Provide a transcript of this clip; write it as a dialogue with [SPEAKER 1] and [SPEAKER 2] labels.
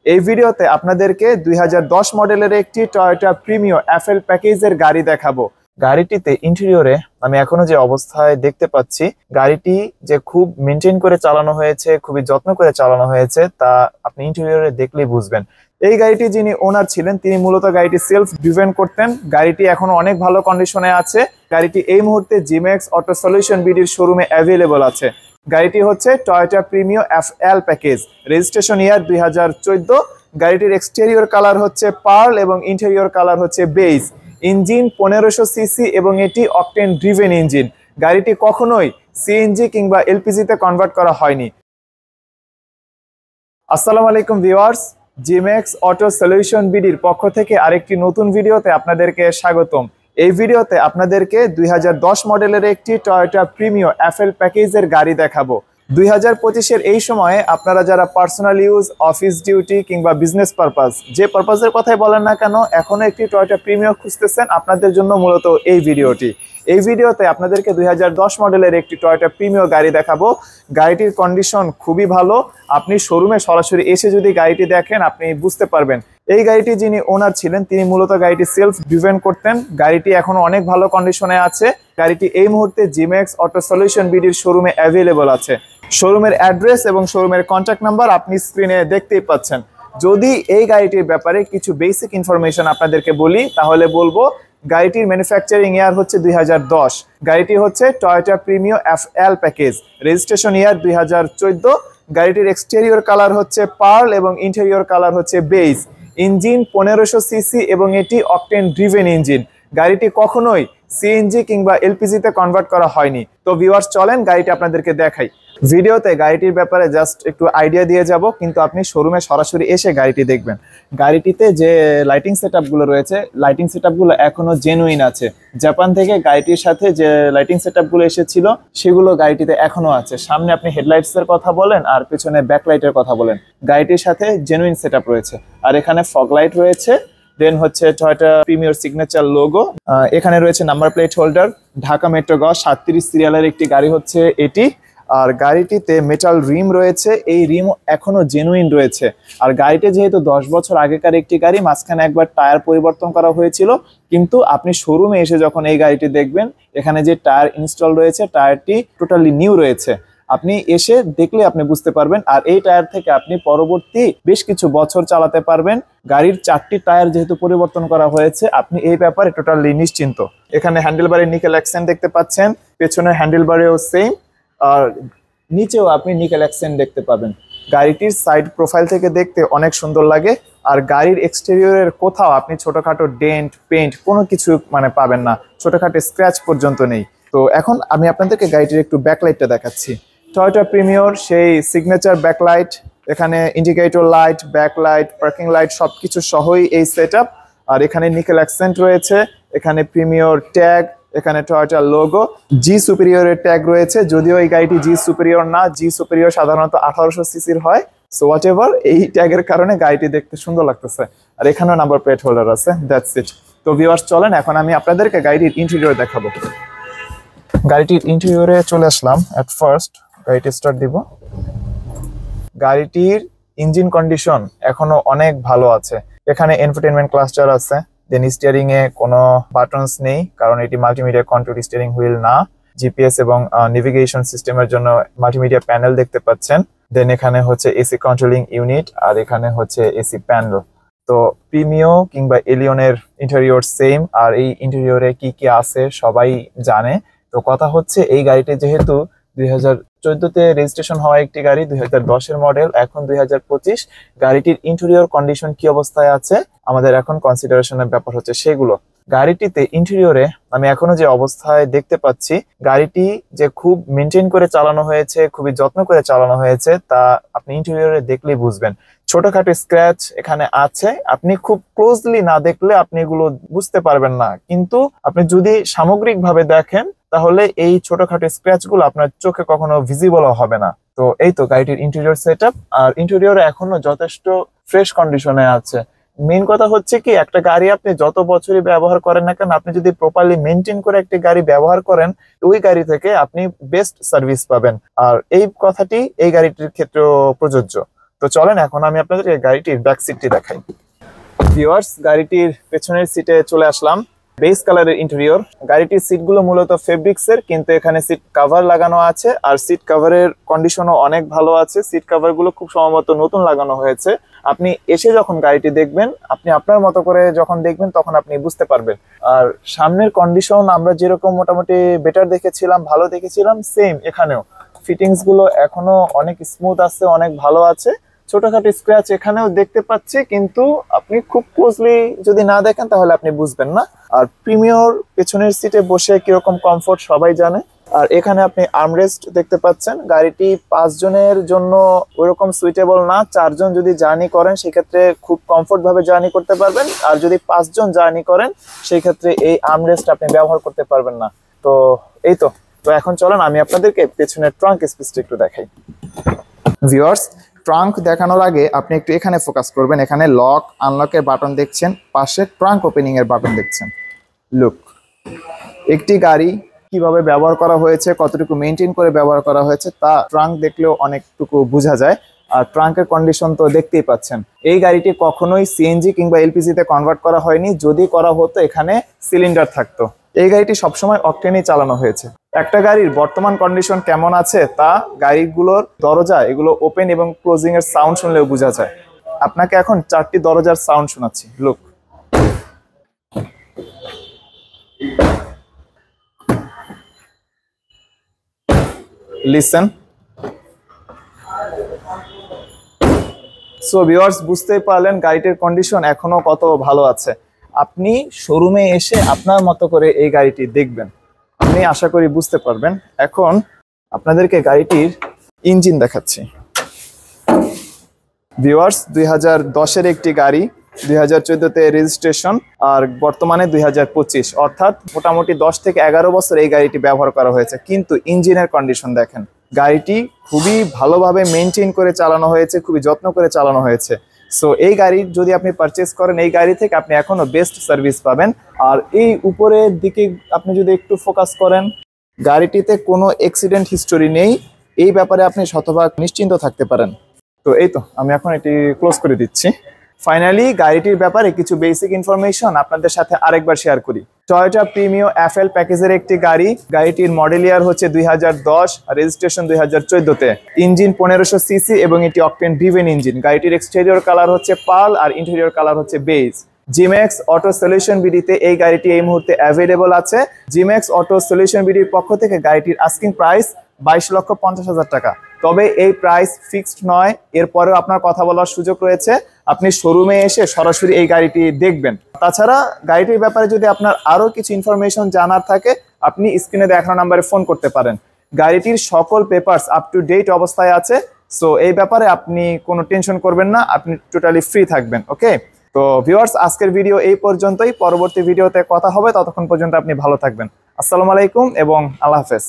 [SPEAKER 1] এই ভিডিওতে আপনাদেরকে 2010 মডেলের একটি টয়োটা প্রিমিও এফএল প্যাকেজের গাড়ি দেখাবো। গাড়িটিতে ইন্টেরিয়রে আমি এখনো যে অবস্থায় দেখতে পাচ্ছি, গাড়িটি যে খুব মেনটেন করে চালানো হয়েছে, খুবই যত্ন করে চালানো হয়েছে তা আপনি ইন্টেরিয়রে দেখলেই বুঝবেন। এই গাড়িটি যিনি ওনার ছিলেন তিনি মূলত গাড়িটি সেলফ ড্রিভেন করতেন। গাড়িটি এখনো অনেক ভালো কন্ডিশনে আছে। গাড়িটি এই মুহূর্তে জিম্যাক্স অটো সলিউশন বিডির শোরুমে অ্যাভেলেবল আছে। গাড়িটি হচ্ছে Toyota Premio FL package, registration ইয়ার 2014। গাড়িটির এক্সটেরিয়র কালার হচ্ছে পার্ল এবং ইন্টেরিয়র কালার হচ্ছে বেজ। ইঞ্জিন 1500 সিসি এবং এটি অকটেন ড্রিভেন ইঞ্জিন। গাড়িটি কখনোই সিএনজি কিংবা এলপিজিতে কনভার্ট করা হয়নি। আসসালামু আলাইকুম ভিউয়ার্স, জিম্যাক্স অটো সলিউশন বিডির পক্ষ থেকে আরেকটি নতুন ভিডিওতে আপনাদেরকে স্বাগতম। এই ভিডিওতে আপনাদেরকে 2010 মডেলের একটি টয়োটা প্রিমিও এফএল প্যাকেজের গাড়ি দেখাবো। 2025-এর এই সময়ে আপনারা যারা পার্সোনাল ইউজ, অফিস ডিউটি কিংবা বিজনেস পারপাস, যে পারপাসের কথাই বলেন না কেন, এখনো একটি টয়োটা প্রিমিও খুঁজতেছেন, আপনাদের জন্য মূলত এই ভিডিওটি। এই ভিডিওতে আপনাদেরকে 2010 মডেলের একটি টয়োটা প্রিমিও গাড়ি দেখাবো। গাড়িটির কন্ডিশন খুবই ভালো। আপনি শোরুমে সরাসরি এসে যদি গাড়িটি দেখেন আপনি বুঝতে পারবেন। এই গাড়িটি যিনি ওনার ছিলেন তিনি মূলত গাড়িটি সেলফ ড্রিভেন করতেন। গাড়িটি এখনো অনেক ভালো কন্ডিশনে আছে। গাড়িটি এই মুহূর্তে জিম্যাক্স অটো সলিউশন বিডির শোরুমে অ্যাভেলেবল আছে। শোরুমের অ্যাড্রেস এবং শোরুমের কন্ট্যাক্ট নাম্বার আপনি স্ক্রিনে দেখতেই পাচ্ছেন। যদি এই গাড়িটির ব্যাপারে কিছু বেসিক ইনফরমেশন আপনাদেরকে বলি তাহলে বলবো, গাড়িটির ম্যানুফ্যাকচারিং ইয়ার হচ্ছে 2010। গাড়িটি হচ্ছে Toyota Premio FL package, registration ইয়ার 2014। গাড়িটির এক্সটেরিয়র কালার হচ্ছে পার্ল এবং ইন্টেরিয়র কালার হচ্ছে বেজ। ইঞ্জিন 1500 সিসি এবং এটি অকটেন ড্রিভেন ইঞ্জিন। গাড়িটি কখনোই সিএনজি কিংবা এলপিজিতে কনভার্ট করা হয়নি। তো ভিউয়ার্স, চলেন গাড়িটি আপনাদেরকে দেখাই। ভিডিওতে গাড়িটির ব্যাপারে জাস্ট একটু আইডিয়া দিয়ে যাব, কিন্তু আপনি শোরুমে সরাসরি এসে গাড়িটি দেখবেন। গাড়িটিতে যে লাইটিং সেটআপগুলো রয়েছে, লাইটিং সেটআপগুলো এখনো জেনুইন আছে। জাপান থেকে গাড়িটির সাথে যে লাইটিং সেটআপগুলো এসেছিল সেগুলো গাড়িটিতে এখনো আছে। সামনে আপনি হেডলাইটসের কথা বলেন আর পেছনে ব্যাকলাইটের কথা বলেন, গাড়িটির সাথে জেনুইন সেটআপ রয়েছে। আর এখানে ফগ লাইট রয়েছে। দেন হচ্ছে টয়োটা প্রিমিওর সিগনেচার লোগো। এখানে রয়েছে number plate holder. Dhaka metro গ 37 সিরিয়ালের একটি গাড়ি হচ্ছে এটি। আর গাড়িটিতে মেটাল রিম রয়েছে, এই রিম এখনো জেনুইন রয়েছে। আর গাড়িটি যেহেতু 10 বছর আগেকার একটি গাড়ি, মাঝখানে একবার টায়ার পরিবর্তন করা হয়েছিল, কিন্তু আপনি শোরুমে এসে যখন এই গাড়িটি দেখবেন, এখানে যে টায়ার ইনস্টল রয়েছে টায়ারটি টোটালি নিউ রয়েছে। আপনি এসে দেখলে আপনি বুঝতে পারবেন। আর এই টায়ার থেকে আপনি পরবর্তী বেশ কিছু বছর চালাতে পারবেন। গাড়ির 4টি টায়ার যেহেতু পরিবর্তন করা হয়েছে, আপনি এই ব্যাপারে টোটালি নিশ্চিন্ত। এখানে হ্যান্ডেলবারে নিকেল অ্যাকসেন্ট দেখতে পাচ্ছেন, পেছনের হ্যান্ডেলবারেও সেম, আর নিচেও আপনি নিকেল অ্যাকসেন্ট দেখতে পাবেন। গাড়িটির সাইড প্রোফাইল থেকে দেখতে অনেক সুন্দর লাগে। আর গাড়ির এক্সটেরিয়রের কোথাও আপনি ছোটখাটো ডেন্ট, পেইন্ট কোনো কিছু পাবেন না, ছোটখাটো স্ক্র্যাচ পর্যন্ত নেই। তো এখন আমি আপনাদেরকে গাড়িটির একটু ব্যাকলাইটটা দেখাচ্ছি। টয়োটা প্রিমিওর সেই সিগনেচার ব্যাকলাইট, এখানে indicator light, backlight, parking light সবকিছু সহই এই সেটআপ। আর এখানে নিকেল অ্যাকসেন্ট রয়েছে, এখানে প্রিমিওর ট্যাগ, এখানে টয়োটা লোগো, জি সুপিরিয়রের ট্যাগ রয়েছে। যদিও এই গাড়িটি জি সুপিরিয়র না, জি সুপিরিয়র সাধারণত 1800 সিসির হয়। সো হোয়াট এভার, এই ট্যাগের কারণে গাড়িটি দেখতে সুন্দর লাগতেছে। আর এখানেও নাম্বার প্লেট হোল্ডার আছে। That's it. তো ভিউয়ার্স, চলেন এখন আমি আপনাদেরকে গাড়িটির ইন্টেরিয়র দেখাবো। গাড়িটির ইন্টেরিয়রে চলে আসলাম। অ্যাট ফার্স্ট গাড়িটি স্টার্ট দিব। গাড়িটির ইঞ্জিন কন্ডিশন এখনো অনেক ভালো আছে। এখানে এনফোটেইনমেন্ট ক্লাস্টার আছে। দেন স্টিয়ারিং এ কোনো বাটনস নেই, কারণ এটি মাল্টিমিডিয়া কন্ট্রোল স্টিয়ারিং হুইল না। জিপিএস এবং নেভিগেশন সিস্টেমের জন্য মাল্টিমিডিয়া প্যানেল দেখতে পাচ্ছেন। দেন এখানে হচ্ছে এসি কন্ট্রোলিং ইউনিট, আর এখানে হচ্ছে এসি প্যানেল। তো প্রিমিও কিংবা এলিয়নের ইন্টেরিয়র সেম। আর এই ইন্টেরিয়রে কি কি আছে সবাই জানে। তো কথা হচ্ছে, এই গাড়িটি যেহেতু 2014-তে রেজিস্ট্রেশন হওয়া একটি গাড়ি, 2010-এর মডেল, এখন 2025, গাড়িটির ইন্টেরিয়র কন্ডিশন কি অবস্থায় আছে আমাদের এখন কনসিডারেশনের ব্যাপার হচ্ছে সেগুলো। গাড়িটিতে ইন্টেরিয়রে আমি এখনো যে অবস্থায় দেখতে পাচ্ছি, গাড়িটি যে খুব মেনটেন করে চালানো হয়েছে, খুবই যত্ন করে চালানো হয়েছে তা আপনি ইন্টেরিয়রে দেখলেই বুঝবেন। ছোটখাটো স্ক্র্যাচ এখানে আছে, আপনি খুব ক্লোজলি না দেখলে আপনি এগুলো বুঝতে পারবেন না, কিন্তু আপনি যদি সামগ্রিকভাবে দেখেন তাহলে এই ছোটখাটো স্ক্র্যাচ গুলো আপনার চোখে কখনো ভিজিবল হবে না। তো এই তো গাড়িটির ইন্টেরিয়র সেটআপ। আর ইন্টেরিয়র এখনো যথেষ্ট ফ্রেশ কন্ডিশনে আছে। মেইন কথা হচ্ছে কি, একটা গাড়ি আপনি যত বছরই ব্যবহার করেন না কেন, আপনি যদি প্রপারলি মেনটেন করে একটি গাড়ি ব্যবহার করেন, ওই গাড়ি থেকে আপনি বেস্ট সার্ভিস পাবেন। আর এই কথাটি এই গাড়িটির ক্ষেত্রেও প্রযোজ্য। তো চলেন এখন আমি আপনাদের গাড়িটির ব্যাক সিটটি দেখাই। ভিউয়ার্স, গাড়িটির পেছনের সিটে চলে আসলাম। বেজ কালারের ইন্টেরিয়র। গাড়িটির সিটগুলো মূলত ফেব্রিক্সের, কিন্তু এখানে সিট কভার লাগানো আছে আর সিট কভারের কন্ডিশনও অনেক ভালো আছে। সিট কভারগুলো খুব সম্ভবত নতুন লাগানো হয়েছে। আপনি এসে যখন গাড়িটি দেখবেন, আপনি আপনার মতো করে যখন দেখবেন তখন আপনি বুঝতে পারবেন। আর সামনের কন্ডিশন আমরা যেরকম মোটামুটি বেটার দেখেছিলাম, ভালো দেখেছিলাম, সেম এখানেও ফিটিংস গুলো এখনো অনেক স্মুথ আছে, অনেক ভালো আছে। ছোটখাটো স্ক্র্যাচ এখানেও দেখতে পাচ্ছি, কিন্তু আপনি খুব ক্লোজলি যদি না দেখেন তাহলে আপনি বুঝবেন না। আর প্রিমিয়র পেছনের সিটে বসে কিরকম কমফোর্ট সবাই জানে। আর এখানে আপনি আর্মরেস্ট দেখতে পাচ্ছেন। গাড়িটি 5 জনের জন্য ওরকম সুইটেবল না। 4 জন যদি জার্নি করেন সেক্ষেত্রে খুব কমফোর্ট ভাবে জার্নি করতে পারবেন, আর যদি 5 জন জার্নি করেন সেই ক্ষেত্রে এই আর্মরেস্ট আপনি ব্যবহার করতে পারবেন না। তো এই তো এখন চলেন আমি আপনাদেরকে পেছনের ট্রাঙ্ক স্পেসটা একটু দেখাই। ভিউয়ার্স, ট্রাঙ্ক দেখানোর আগে আপনি একটু এখানে ফোকাস করবেন। এখানে লক আনলকের বাটন দেখছেন, পাশে ট্রাঙ্ক ওপেনিং এর বাটন দেখছেন। লুক, একটি গাড়ি কিভাবে ব্যবহার করা হয়েছে, কতটুকু মেনটেন করে ব্যবহার করা হয়েছে তা ট্রাঙ্ক দেখলেও অনেকটুকু বোঝা যায়। আর ট্রাঙ্কের কন্ডিশন তো দেখতেই পাচ্ছেন। এই গাড়িটি কখনোই সিএনজি কিংবা এলপিজি তে কনভার্ট করা হয়নি। যদি করা হতো এখানে সিলিন্ডার থাকতো। এই গাড়িটি সবসময় অকটেনেই চালানো হয়েছে। একটা গাড়ির বর্তমান কন্ডিশন কেমন আছে তা গাড়িগুলোর দরজা এগুলো ওপেন এবং ক্লোজিং এর সাউন্ড শুনলেও বোঝা যায়। আপনাকে এখন 4টি দরজার সাউন্ড শোনাচ্ছি। Look, listen. সো ভিউয়ার্স, বুঝতেই পারলেন গাড়িটির কন্ডিশন এখনো কত ভালো আছে। আপনি শোরুমে এসে আপনার মতো করে এই গাড়িটি দেখবেন, আপনি আশা করি বুঝতে পারবেন। এখন আপনাদেরকে গাড়িটির ইঞ্জিন দেখাচ্ছি। ভিউয়ার্স, 2010-এর একটি গাড়ি, 2014-তে রেজিস্ট্রেশন, আর বর্তমানে 2025, অর্থাৎ মোটামুটি 10 থেকে 11 বছর এই গাড়িটি ব্যবহার করা হয়েছে। কিন্তু ইঞ্জিনের কন্ডিশন দেখেন, গাড়িটি খুবই ভালোভাবে মেনটেন করে চালানো হয়েছে, খুবই যত্ন করে চালানো হয়েছে। সো এই গাড়ি যদি আপনি পারচেস করেন, এই গাড়ি থেকে আপনি এখনো বেস্ট সার্ভিস পাবেন। আর এই উপরের দিকে আপনি যদি একটু ফোকাস করেন, গাড়িটিতে কোনো অ্যাক্সিডেন্ট হিস্টোরি নেই। এই ব্যাপারে আপনি শতভাগ নিশ্চিন্ত থাকতে পারেন। তো এই তো আমি এখন এটি ক্লোজ করে দিচ্ছি। ফাইনালি গাড়িটির ব্যাপারে কিছু বেসিক ইনফরমেশন আপনাদের সাথে আরেকবার শেয়ার করি। টয়োটা প্রিমিও এফএল প্যাকেজের একটি গাড়ি। গাড়িটির মডেল ইয়ার হচ্ছে 2010, রেজিস্ট্রেশন 2014-তে। ইঞ্জিন 1500 সিসি এবং এটি অকটেন ড্রিভেন ইঞ্জিন। গাড়িটির এক্সটেরিয়র কালার হচ্ছে পার্ল আর ইন্টেরিয়র কালার হচ্ছে বেজ। জিম্যাক্স অটো সলিউশন বিডিতে এই গাড়িটি এই মুহূর্তে অ্যাভেলেবল আছে। জিম্যাক্স অটো সলিউশন বিডির পক্ষ থেকে গাড়িটির আস্কিং প্রাইস 22,50,000 টাকা। তবে এই প্রাইস ফিক্সড নয়, এরপরেও আপনার কথা বলার সুযোগ রয়েছে। আপনি শোরুমে এসে সরাসরি এই গাড়িটি দেখবেন। তাছাড়া গাড়িটির ব্যাপারে যদি আপনার আরও কিছু ইনফরমেশন জানার থাকে, আপনি স্ক্রিনে দেখানো নাম্বারে ফোন করতে পারেন। গাড়িটির সকল পেপারস আপ টু ডেট অবস্থায় আছে। সো এই ব্যাপারে আপনি কোনো টেনশন করবেন না, আপনি টোটালি ফ্রি থাকবেন। ওকে, তো ভিউয়ার্স, আজকের ভিডিও এই পর্যন্তই। পরবর্তী ভিডিওতে কথা হবে, ততক্ষণ পর্যন্ত আপনি ভালো থাকবেন। আসসালামু আলাইকুম এবং আল্লাহ হাফেজ।